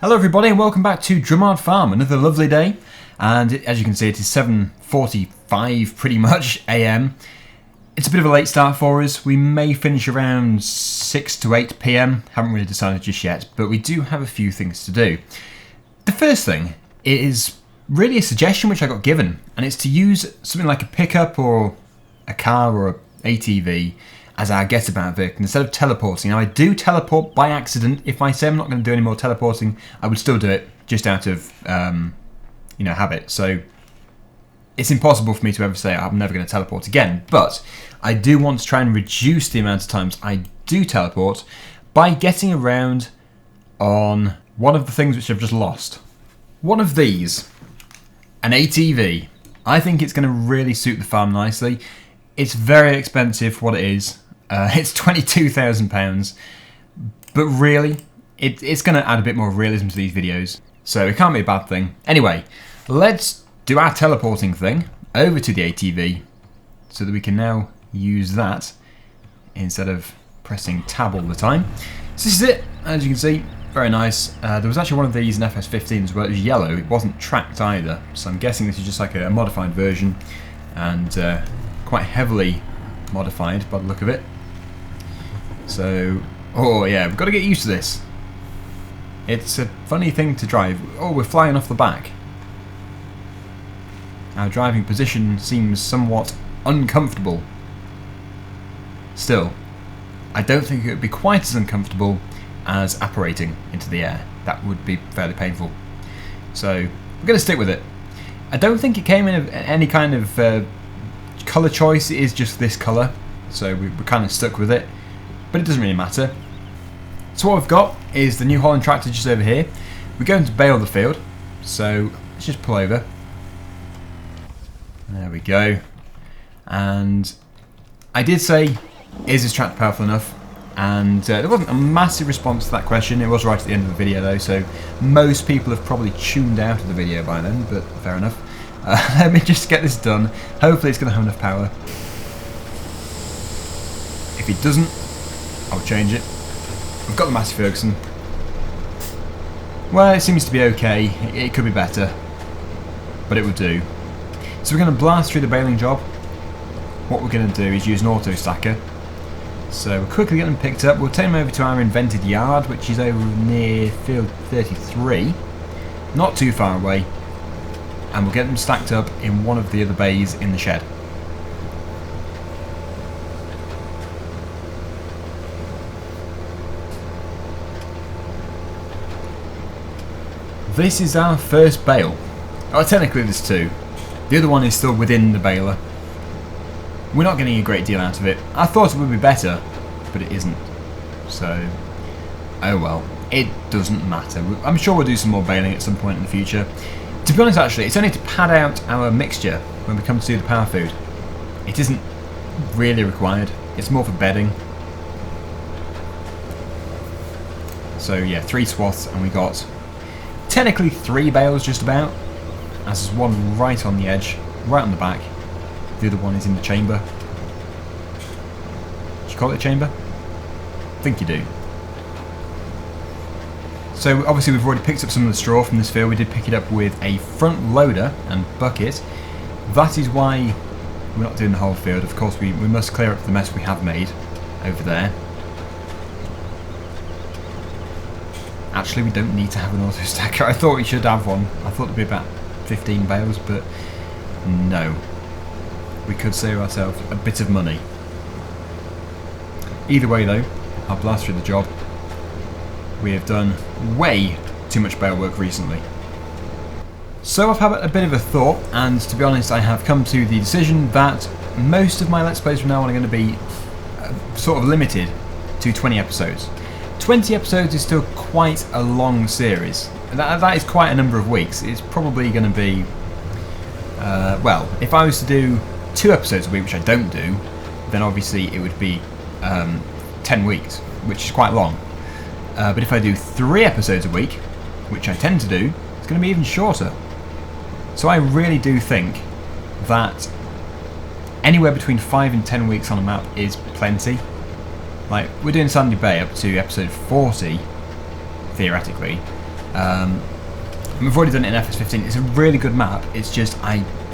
Hello everybody and welcome back to Drumard Farm. Another lovely day, and as you can see it is 7:45 pretty much AM. It's a bit of a late start for us. We may finish around 6 to 8 PM. Haven't really decided just yet, but we do have a few things to do. The first thing is really a suggestion which I got given, and it's to use something like a pickup or a car or a ATV as our get-about vehicle instead of teleporting. Now I do teleport by accident. If I say I'm not going to do any more teleporting, I would still do it just out of habit. So it's impossible for me to ever say I'm never going to teleport again. But I do want to try and reduce the amount of times I do teleport by getting around on one of the things which I've just lost. One of these, an ATV. I think it's going to really suit the farm nicely. It's very expensive for what it is. It's £22,000, but really, it's going to add a bit more realism to these videos, so it can't be a bad thing. Anyway, let's do our teleporting thing over to the ATV so that we can now use that instead of pressing tab all the time. So this is it, as you can see, very nice. There was actually one of these in FS15 as well. It was yellow, it wasn't tracked either, so I'm guessing this is just like a modified version, and quite heavily modified by the look of it. So, oh yeah, we've got to get used to this. It's a funny thing to drive. Oh, we're flying off the back. Our driving position seems somewhat uncomfortable. Still, I don't think it would be quite as uncomfortable as apparating into the air. That would be fairly painful. So, we're going to stick with it. I don't think it came in any kind of colour choice. It is just this colour, so we're kind of stuck with it, but it doesn't really matter. So what we've got is the new Holland tractor just over here. We're going to bale the field, so let's just pull over. There we go. And I did say, is this tractor powerful enough? And there wasn't a massive response to that question. It was right at the end of the video though, so most people have probably tuned out of the video by then, but fair enough. Let me just get this done. Hopefully it's going to have enough power. If it doesn't, I'll change it. We've got the Massey Ferguson. Well, it seems to be okay. It could be better, but it would do. So we're going to blast through the baling job. What we're going to do is use an auto stacker. So we'll quickly get them picked up. We'll take them over to our invented yard, which is over near field 33. Not too far away. And we'll get them stacked up in one of the other bays in the shed. This is our first bale. Oh, technically there's two. The other one is still within the baler. We're not getting a great deal out of it. I thought it would be better, but it isn't. So, oh well. It doesn't matter. I'm sure we'll do some more baling at some point in the future. To be honest, actually, it's only to pad out our mixture when we come to do the power food. It isn't really required. It's more for bedding. So yeah, 3 swaths, and we got technically 3 bales just about. As there's one right on the edge, right on the back. The other one is in the chamber. Do you call it a chamber? I think you do. So obviously we've already picked up some of the straw from this field. We did pick it up with a front loader and bucket. That is why we're not doing the whole field. Of course we must clear up the mess we have made over there. Actually, we don't need to have an auto stacker. I thought we should have one. I thought there'd be about 15 bales, but no. We could save ourselves a bit of money. Either way though, I'll blast through the job. We have done way too much bale work recently. So I've had a bit of a thought, and to be honest I have come to the decision that most of my Let's Plays from now on are going to be sort of limited to 20 episodes. 20 episodes is still quite a long series. That is quite a number of weeks. It's probably going to be, well, if I was to do 2 episodes a week, which I don't do, then obviously it would be 10 weeks, which is quite long. But if I do 3 episodes a week, which I tend to do, it's going to be even shorter. So I really do think that anywhere between 5 and 10 weeks on a map is plenty. Like, we're doing Sandy Bay up to episode 40, theoretically. We've already done it in FS15. It's a really good map. It's just,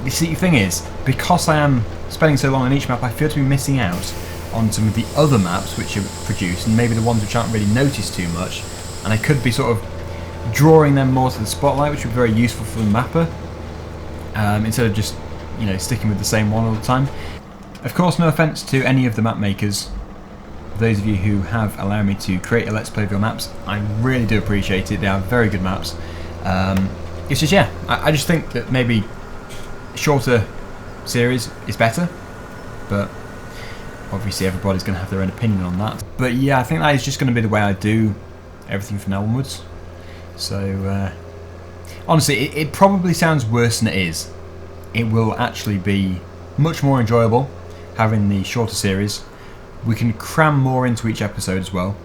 you see, the thing is, because I am spending so long on each map, I feel to be missing out on some of the other maps which are produced, and maybe the ones which aren't really noticed too much, and I could be sort of drawing them more to the spotlight, which would be very useful for the mapper, instead of just, you know, sticking with the same one all the time. Of course, no offence to any of the map makers, those of you who have allowed me to create a Let's Play of your maps, I really do appreciate it. They are very good maps. It's just, yeah, I just think that maybe shorter series is better, but obviously everybody's going to have their own opinion on that. But yeah, I think that is just going to be the way I do everything from now onwards. So honestly, it probably sounds worse than it is. It will actually be much more enjoyable having the shorter series. We can cram more into each episode as well.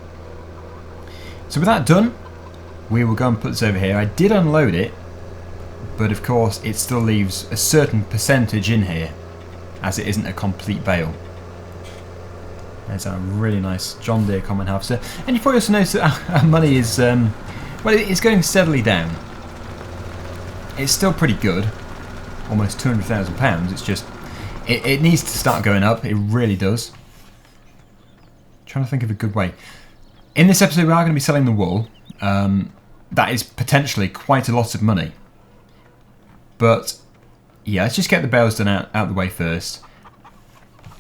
So with that done, we will go and put this over here. I did unload it, but of course it still leaves a certain percentage in here, as it isn't a complete bale. There's a really nice John Deere combine harvester. And you probably also notice that our money is, well, it's going steadily down. It's still pretty good, almost £200,000. It's just, it needs to start going up. It really does. Trying to think of a good way. In this episode, we are going to be selling the wool. That is potentially quite a lot of money. But yeah, let's just get the bales done out the way first.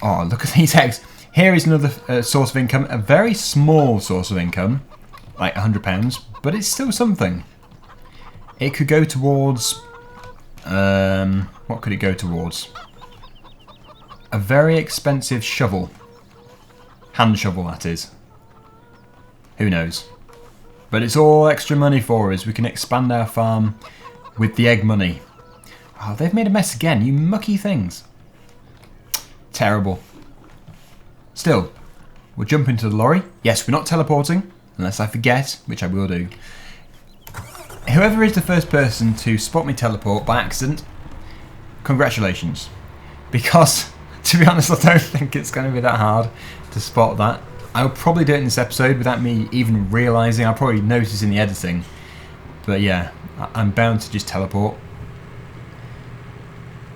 Oh, look at these eggs. Here is another source of income. A very small source of income, like £100, but it's still something. It could go towards... what could it go towards? A very expensive shovel. Hand shovel, that is. Who knows? But it's all extra money for us. We can expand our farm with the egg money. Oh, they've made a mess again, you mucky things. Terrible. Still, we'll jump into the lorry. Yes, we're not teleporting, unless I forget, which I will do. Whoever is the first person to spot me teleport by accident, congratulations. Because, to be honest, I don't think it's going to be that hard to spot that. I'll probably do it in this episode without me even realising. I'll probably notice in the editing. But yeah, I'm bound to just teleport.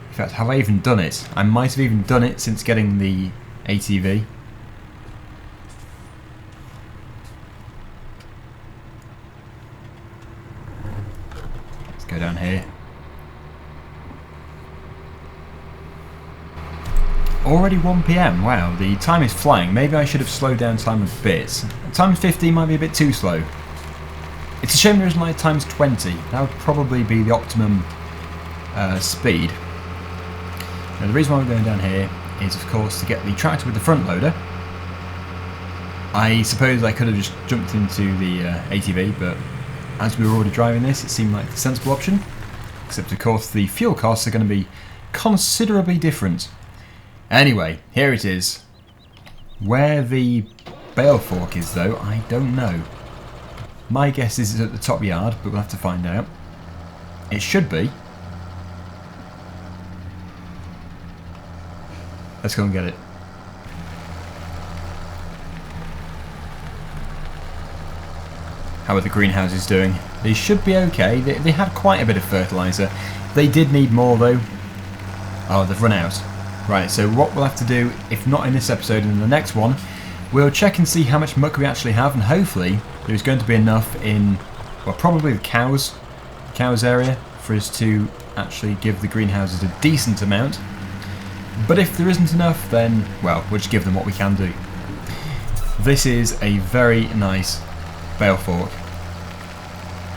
In fact, have I even done it? I might have even done it since getting the ATV. Let's go down here. Already 1 PM, wow, the time is flying. Maybe I should have slowed down time a bit. Times 15 might be a bit too slow. It's a shame there isn't like times 20. That would probably be the optimum speed. Now the reason why we're going down here is of course to get the tractor with the front loader. I suppose I could have just jumped into the ATV, but as we were already driving this, it seemed like the sensible option. Except of course the fuel costs are going to be considerably different. Anyway, here it is. Where the Bale Fork is though, I don't know. My guess is it's at the top yard, but we'll have to find out. It should be. Let's go and get it. How are the greenhouses doing? They should be okay. They had quite a bit of fertiliser. They did need more though. Oh, they've run out. Right, so what we'll have to do, if not in this episode and in the next one, we'll check and see how much muck we actually have, and hopefully there's going to be enough in, well, probably the cows area for us to actually give the greenhouses a decent amount. But if there isn't enough, then, well, we'll just give them what we can do. This is a very nice Bale Fork.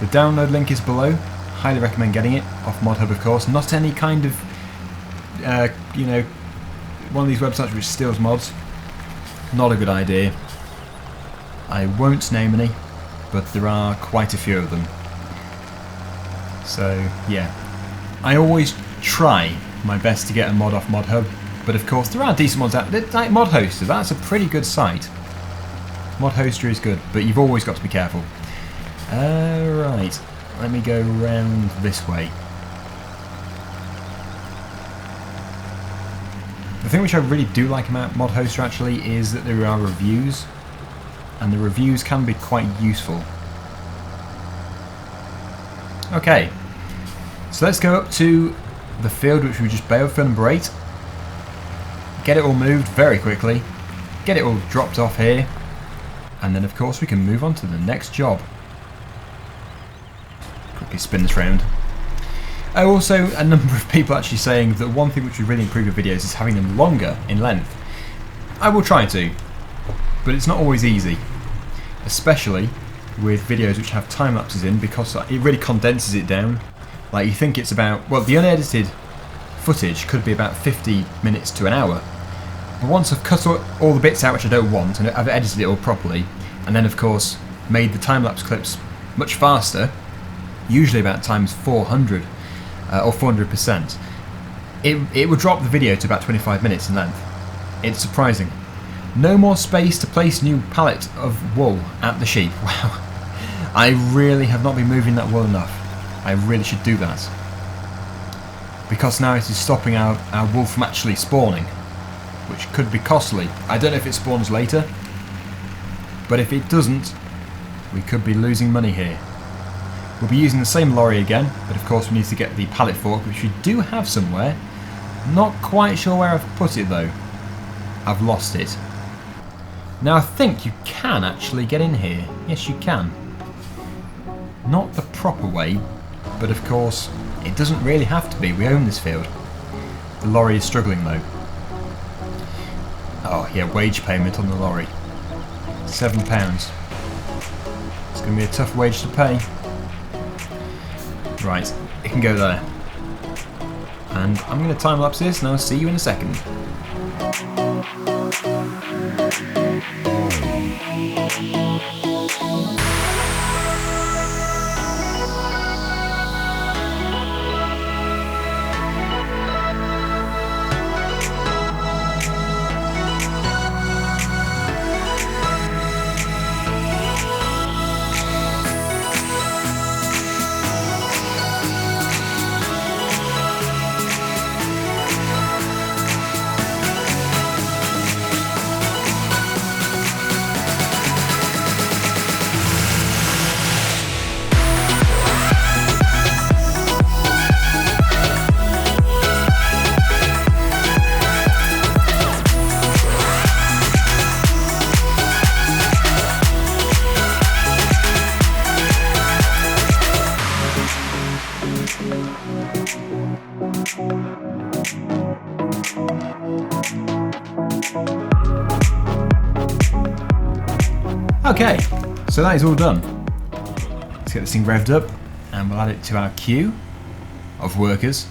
The download link is below. Highly recommend getting it off ModHub, of course. Not any kind of, you know, one of these websites which steals mods. Not a good idea. I won't name any, but there are quite a few of them. So, yeah. I always try my best to get a mod off ModHub, but of course there are decent mods out there. Like ModHoster, that's a pretty good site. ModHoster is good, but you've always got to be careful. Right, let me go round this way. The thing which I really do like about ModHoster actually is that there are reviews, and the reviews can be quite useful. Okay, so let's go up to the field which we just baled, field number 8. Get it all moved very quickly, get it all dropped off here, and then of course we can move on to the next job. Quickly spin this round. Also, a number of people actually saying that one thing which would really improve your videos is having them longer in length. I will try to, but it's not always easy, especially with videos which have time lapses in, because it really condenses it down. Like, you think it's about, well, the unedited footage could be about 50 minutes to an hour. But once I've cut all the bits out which I don't want, and I've edited it all properly, and then of course made the time-lapse clips much faster, usually about times 400 or 400%, it would drop the video to about 25 minutes in length. It's surprising. No more space to place new pallet of wool at the sheep. Wow, I really have not been moving that wool enough. I really should do that, because now it is stopping our wool from actually spawning, which could be costly. I don't know if it spawns later, but if it doesn't, we could be losing money here. We'll be using the same lorry again, but of course we need to get the pallet fork, which we do have somewhere. Not quite sure where I've put it though. I've lost it. Now I think you can actually get in here. Yes, you can. Not the proper way, but of course it doesn't really have to be. We own this field. The lorry is struggling though. Oh yeah, wage payment on the lorry. £7. It's going to be a tough wage to pay. Right, it can go there. And I'm going to time lapse this and I'll see you in a second. Okay, so that is all done. Let's get this thing revved up and we'll add it to our queue of workers.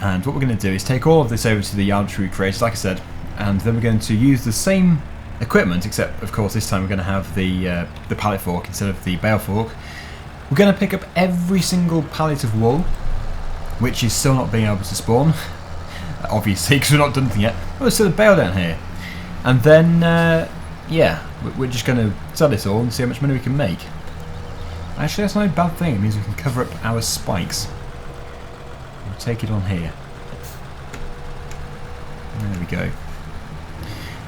And what we're going to do is take all of this over to the yard which we created, like I said, and then we're going to use the same equipment, except of course this time we're going to have the pallet fork instead of the bale fork. We're going to pick up every single pallet of wool, which is still not being able to spawn, obviously, because we've not done anything yet. Oh, there's still a bale down here. And then, yeah, we're just going to sell this all and see how much money we can make. Actually, that's not a bad thing. It means we can cover up our spikes. We'll take it on here. There we go.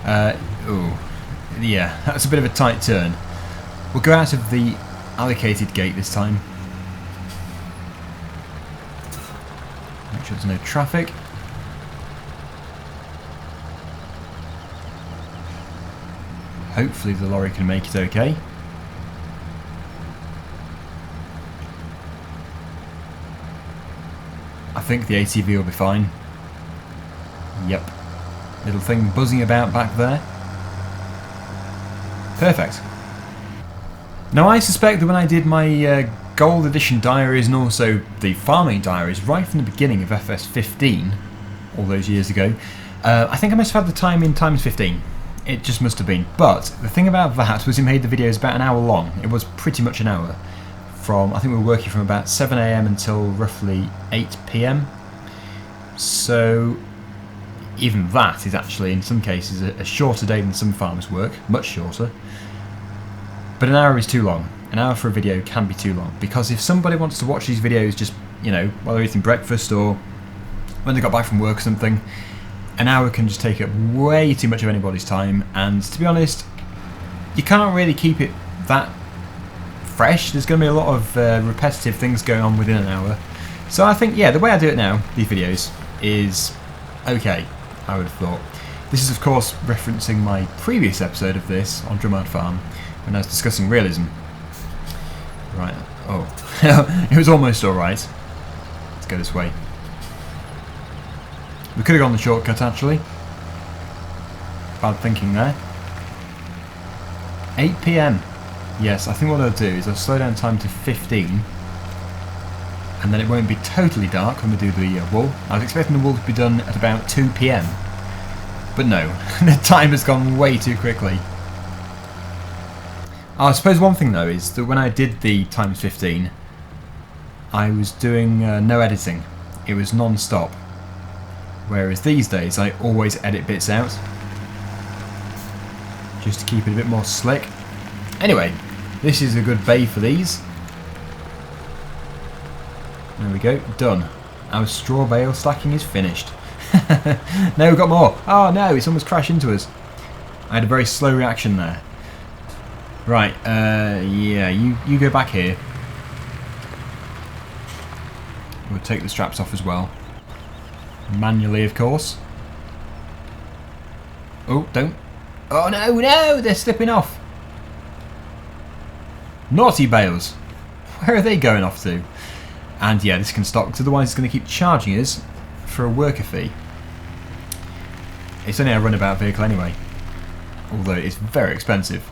Oh, yeah, that's a bit of a tight turn. We'll go out of the allocated gate this time. Make sure there's no traffic. Hopefully the lorry can make it okay. I think the ATV will be fine. Yep. Little thing buzzing about back there. Perfect. Now I suspect that when I did my Gold Edition diaries and also the farming diaries right from the beginning of FS15, all those years ago, I think I must have had the time in times 15. It just must have been. But the thing about that was it made the videos about an hour long. It was pretty much an hour. From, I think we were working from about 7 AM until roughly 8 PM. So even that is actually in some cases a shorter day than some farmers work, much shorter. But an hour is too long. An hour for a video can be too long, because if somebody wants to watch these videos just, you know, while they're eating breakfast or when they got back from work or something, an hour can just take up way too much of anybody's time, and to be honest, you can't really keep it that fresh. There's going to be a lot of repetitive things going on within an hour. So I think, yeah, the way I do it now, these videos, is okay, I would have thought. This is, of course, referencing my previous episode of this on Drumard Farm, when I was discussing realism. Right, oh, it was almost alright. Let's go this way. We could have gone the shortcut, actually. Bad thinking there. 8 PM. Yes, I think what I'll do is I'll slow down time to 15, and then it won't be totally dark when we do the wool. I was expecting the wool to be done at about 2 PM, but no, the time has gone way too quickly. I suppose one thing though is that when I did the times 15, I was doing no editing. It was non-stop. Whereas these days I always edit bits out, just to keep it a bit more slick. Anyway, this is a good bay for these. There we go, done. Our straw bale stacking is finished. No, we've got more. Oh no, it's almost crashed into us. I had a very slow reaction there. Right, yeah, you go back here. We'll take the straps off as well. Manually, of course. Oh, don't. Oh no, no, they're slipping off. Naughty bales. Where are they going off to? And yeah, this can stop, because otherwise it's going to keep charging us for a worker fee. It's only a runabout vehicle anyway, although it's very expensive.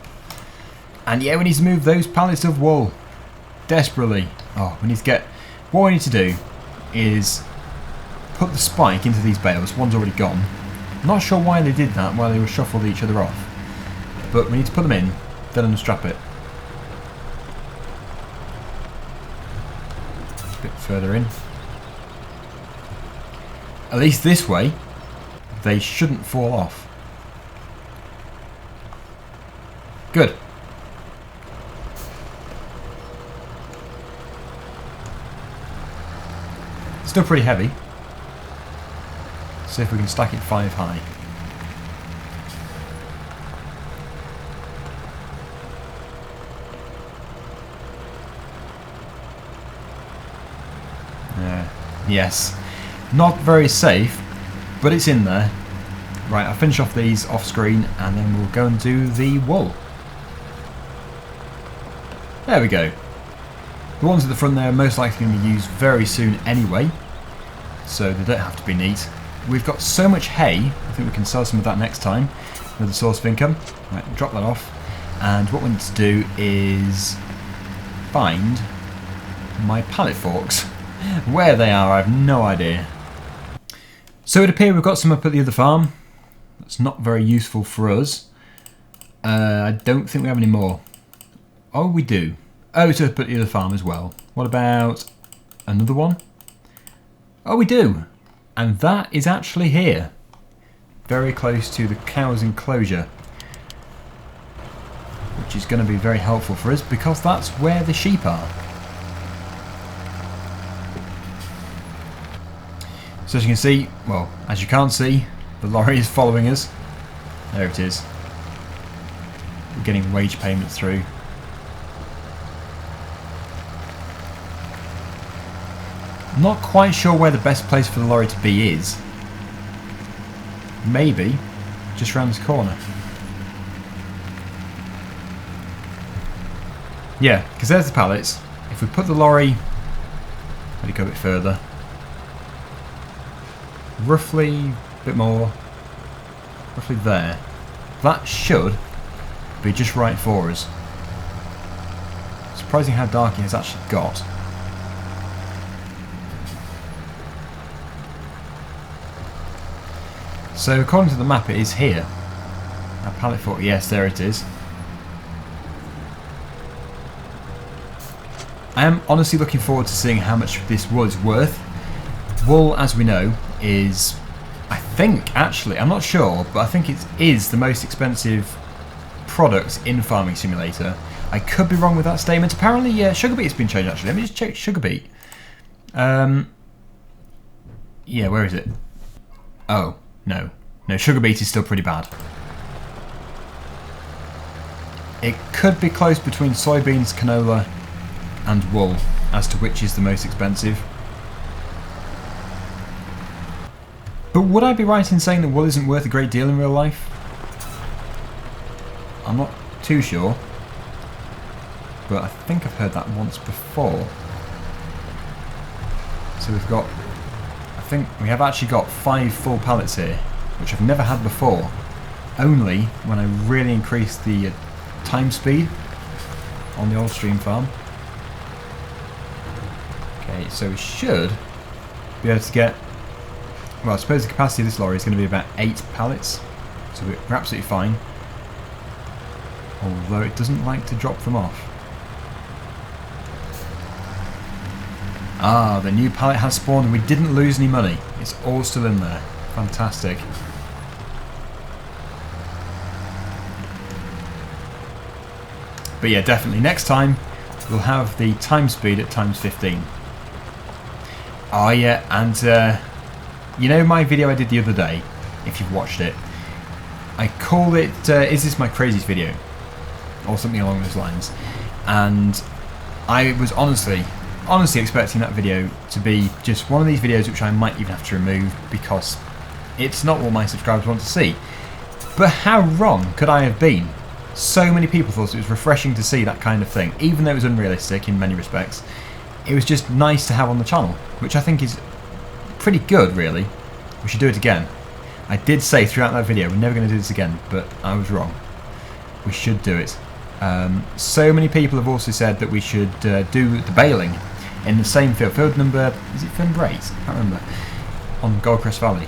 And yeah, we need to move those pallets of wool desperately. Oh, we need to get. What we need to do is put the spike into these bales. One's already gone. Not sure why they did that, why they were shuffled each other off. But we need to put them in, then unstrap it. A bit further in. At least this way, they shouldn't fall off. Good. Still pretty heavy. See if we can stack it 5 high. Yes. Not very safe, but it's in there. Right, I'll finish off these off screen and then we'll go and do the wool. There we go. The ones at the front there are most likely going to be used very soon anyway, so they don't have to be neat. We've got so much hay, I think we can sell some of that next time. Another source of income. Right, drop that off. And what we need to do is find my pallet forks. Where they are, I have no idea. So it appears we've got some up at the other farm. That's not very useful for us. I don't think we have any more. Oh, we do. Oh, it's up at the other farm as well. What about another one? Oh, we do. And that is actually here. Very close to the cow's enclosure. Which is going to be very helpful for us because that's where the sheep are. So as you can see, well, as you can't see, the lorry is following us. There it is. We're getting wage payments through. Not quite sure where the best place for the lorry to be is. Maybe just round this corner. Yeah, because there's the pallets. If we put the lorry, let it go a bit further. Roughly, a bit more, roughly there. That should be just right for us. Surprising how dark it has actually got. So according to the map it is here. Our pallet fork, yes, there it is. I am honestly looking forward to seeing how much this wool is worth. Wool, as we know, is, I think, actually, I'm not sure, but I think it is the most expensive product in Farming Simulator. I could be wrong with that statement. Apparently, yeah, sugar beet's been changed, actually. Let me just check sugar beet. Yeah, where is it? Oh, no. No, sugar beet is still pretty bad. It could be close between soybeans, canola and wool as to which is the most expensive. But would I be right in saying that wool isn't worth a great deal in real life? I'm not too sure, but I think I've heard that once before. So we've got, I think we have actually got 5 full pallets here, which I've never had before, only when I really increased the time speed on the old stream farm. Okay, so we should be able to get, well, I suppose the capacity of this lorry is going to be about 8 pallets, so we're absolutely fine. Although it doesn't like to drop them off. Ah, the new pallet has spawned and we didn't lose any money. It's all still in there. Fantastic. But yeah, definitely next time we'll have the time speed at times 15. Oh yeah, and you know my video I did the other day, if you've watched it, I called it Is This My Craziest Video? Or something along those lines. And I was honestly expecting that video to be just one of these videos which I might even have to remove because it's not what my subscribers want to see. But how wrong could I have been? So many people thought it was refreshing to see that kind of thing, even though it was unrealistic in many respects. It was just nice to have on the channel, which I think is pretty good, really. We should do it again. I did say throughout that video we're never going to do this again, but I was wrong. We should do it. So many people have also said that we should do the baling in the same field. Field number, is it field number 8? I can't remember. On Goldcrest Valley,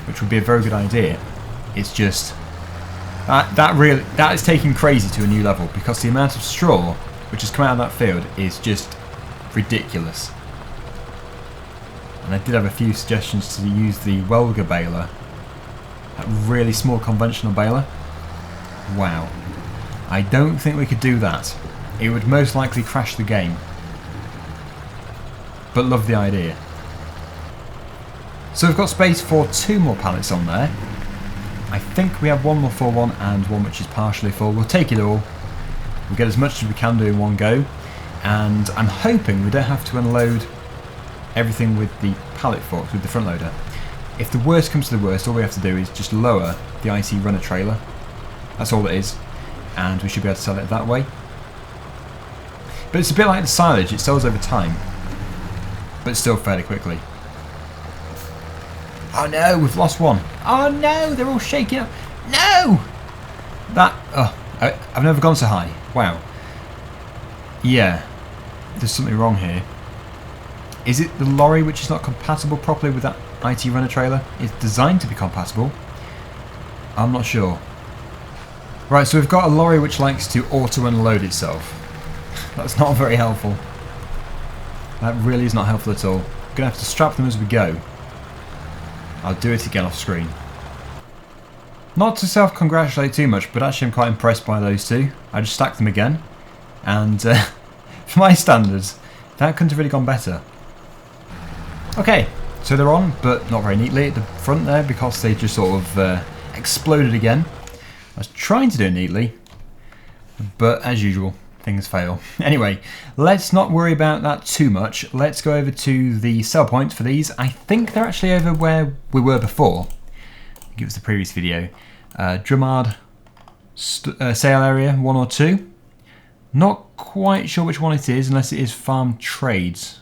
which would be a very good idea. It's just that is taking crazy to a new level because the amount of straw which has come out of that field is just ridiculous. And I did have a few suggestions to use the Welger baler, that really small conventional baler. Wow. I don't think we could do that. It would most likely crash the game. But love the idea. So we've got space for 2 more pallets on there. I think we have one more full one and one which is partially full. We'll take it all. We'll get as much as we can do in one go. And I'm hoping we don't have to unload everything with the pallet forks, with the front loader. If the worst comes to the worst, all we have to do is just lower the IT runner trailer. That's all it is. And we should be able to sell it that way. But it's a bit like the silage, it sells over time, but still fairly quickly. Oh no, we've lost one. Oh no, they're all shaking up. No! I've never gone so high. Wow. Yeah, there's something wrong here. Is it the lorry which is not compatible properly with that IT runner trailer? It's designed to be compatible. I'm not sure. Right, so we've got a lorry which likes to auto-unload itself. That's not very helpful. That really is not helpful at all. I'm going to have to strap them as we go. I'll do it again off screen. Not to self-congratulate too much, but actually I'm quite impressed by those two. I just stacked them again. And for my standards, that couldn't have really gone better. Okay, so they're on, but not very neatly at the front there because they just sort of exploded again. I was trying to do it neatly, but as usual, things fail. Anyway, let's not worry about that too much. Let's go over to the sell points for these. I think they're actually over where we were before. Give us the previous video. Drumard sale area 1 or 2. Not quite sure which one it is, unless it is farm trades.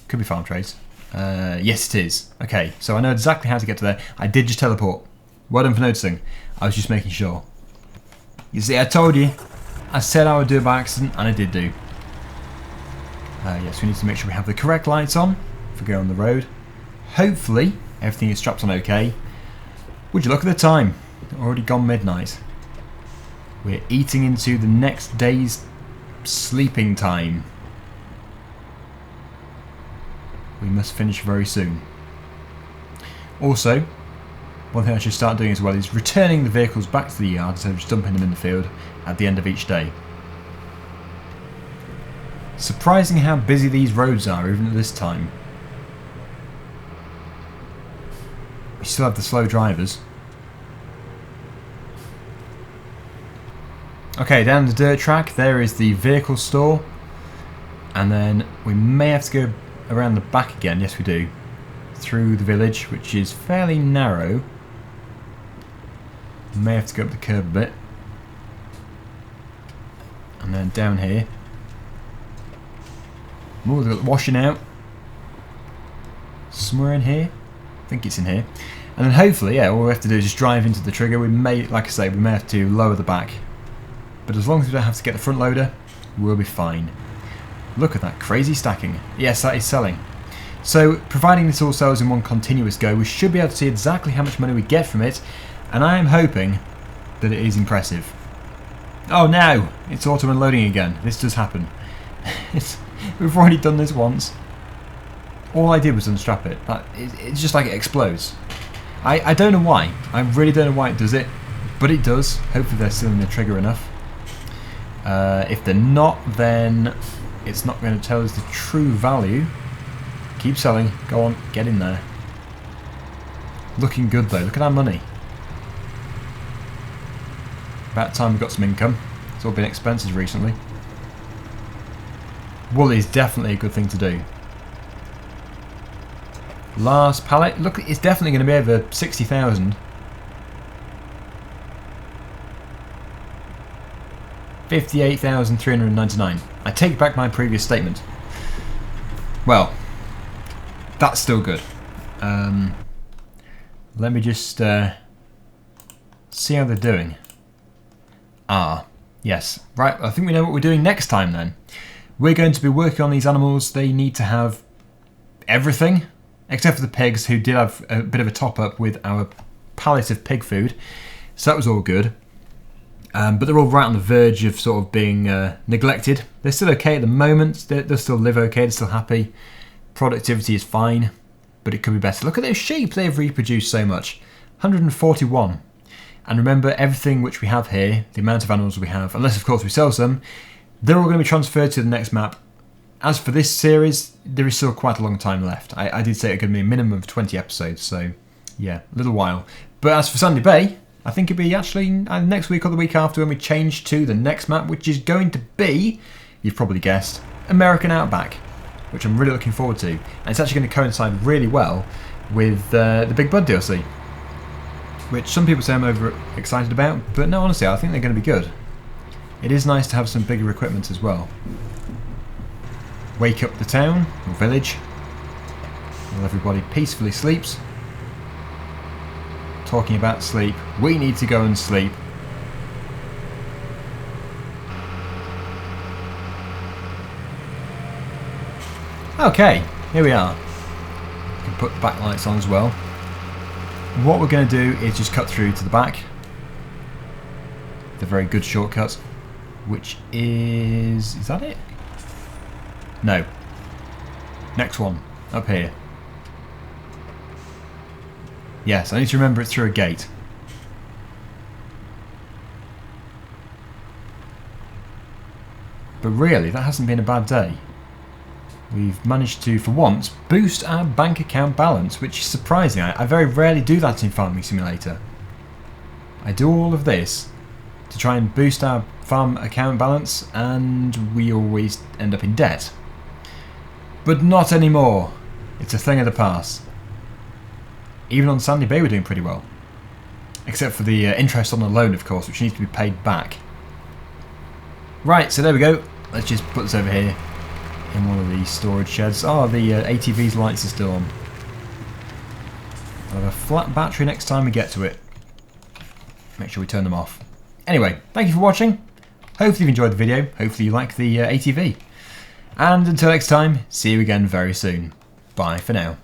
Could be farm trades. Yes, it is. Okay, so I know exactly how to get to there. I did just teleport. Well done for noticing. I was just making sure. You see, I told you. I said I would do it by accident, and I did do. Yes, we need to make sure we have the correct lights on if we go on the road. Hopefully, everything is strapped on okay. Would you look at the time? Already gone midnight. We're eating into the next day's sleeping time. We must finish very soon. Also, one thing I should start doing as well is returning the vehicles back to the yard instead of just dumping them in the field at the end of each day. Surprising how busy these roads are even at this time. We still have the slow drivers. Okay, down the dirt track there is the vehicle store, and then we may have to go around the back again. Yes, we do, through the village, which is fairly narrow. May have to go up the curb a bit, and then down here. Oh, they've got the washing out somewhere in here. I think it's in here. And then hopefully, yeah, all we have to do is just drive into the trigger. We may, like I say, we may have to lower the back, but as long as we don't have to get the front loader, we'll be fine. Look at that crazy stacking. Yes, that is selling. So, providing this all sells in one continuous go, we should be able to see exactly how much money we get from it, and I am hoping that it is impressive. Oh no! It's auto unloading again. This does happen. We've already done this once. All I did was unstrap it. It's just like it explodes. I don't know why. I really don't know why it does it, but it does. Hopefully they're sealing the trigger enough. If they're not, then it's not going to tell us the true value. Keep selling. Go on, get in there. Looking good though. Look at our money. About time we got some income. It's all been expenses recently. Wool is definitely a good thing to do. Last pallet. Look, it's definitely going to be over 60,000. 58,399. I take back my previous statement. Well, that's still good. Let me just see how they're doing. Ah, yes. Right, I think we know what we're doing next time then. We're going to be working on these animals. They need to have everything, except for the pigs, who did have a bit of a top-up with our pallet of pig food. So that was all good. But they're all right on the verge of sort of being neglected. They're still okay at the moment. They'll still live okay. They're still happy. Productivity is fine, but it could be better. Look at those sheep. They've reproduced so much. 141. And remember, everything which we have here, the amount of animals we have, unless of course we sell some, they're all going to be transferred to the next map. As for this series, there is still quite a long time left. I did say it could be a minimum of 20 episodes, so yeah, a little while. But as for Sandy Bay, I think it'll be actually next week or the week after when we change to the next map, which is going to be, you've probably guessed, American Outback, which I'm really looking forward to. And it's actually going to coincide really well with the Big Bud DLC, which some people say I'm over excited about, but no, honestly, I think they're going to be good. It is nice to have some bigger equipment as well. Wake up the town, or village, while everybody peacefully sleeps. Talking about sleep, we need to go and sleep. Okay, here we are. We can put the backlights on as well. What we're going to do is just cut through to the back. The very good shortcut, which is that it? No. Next one, up here. Yes, I need to remember it's through a gate. But really, that hasn't been a bad day. We've managed to, for once, boost our bank account balance, which is surprising. I very rarely do that in Farming Simulator. I do all of this to try and boost our farm account balance, and we always end up in debt. But not anymore. It's a thing of the past. Even on Sandy Bay we're doing pretty well. Except for the interest on the loan, of course, which needs to be paid back. Right, so there we go. Let's just put this over here in one of these storage sheds. Oh, the ATV's lights are still on. I'll have a flat battery next time we get to it. Make sure we turn them off. Anyway, thank you for watching. Hopefully you've enjoyed the video. Hopefully you like the ATV. And until next time, see you again very soon. Bye for now.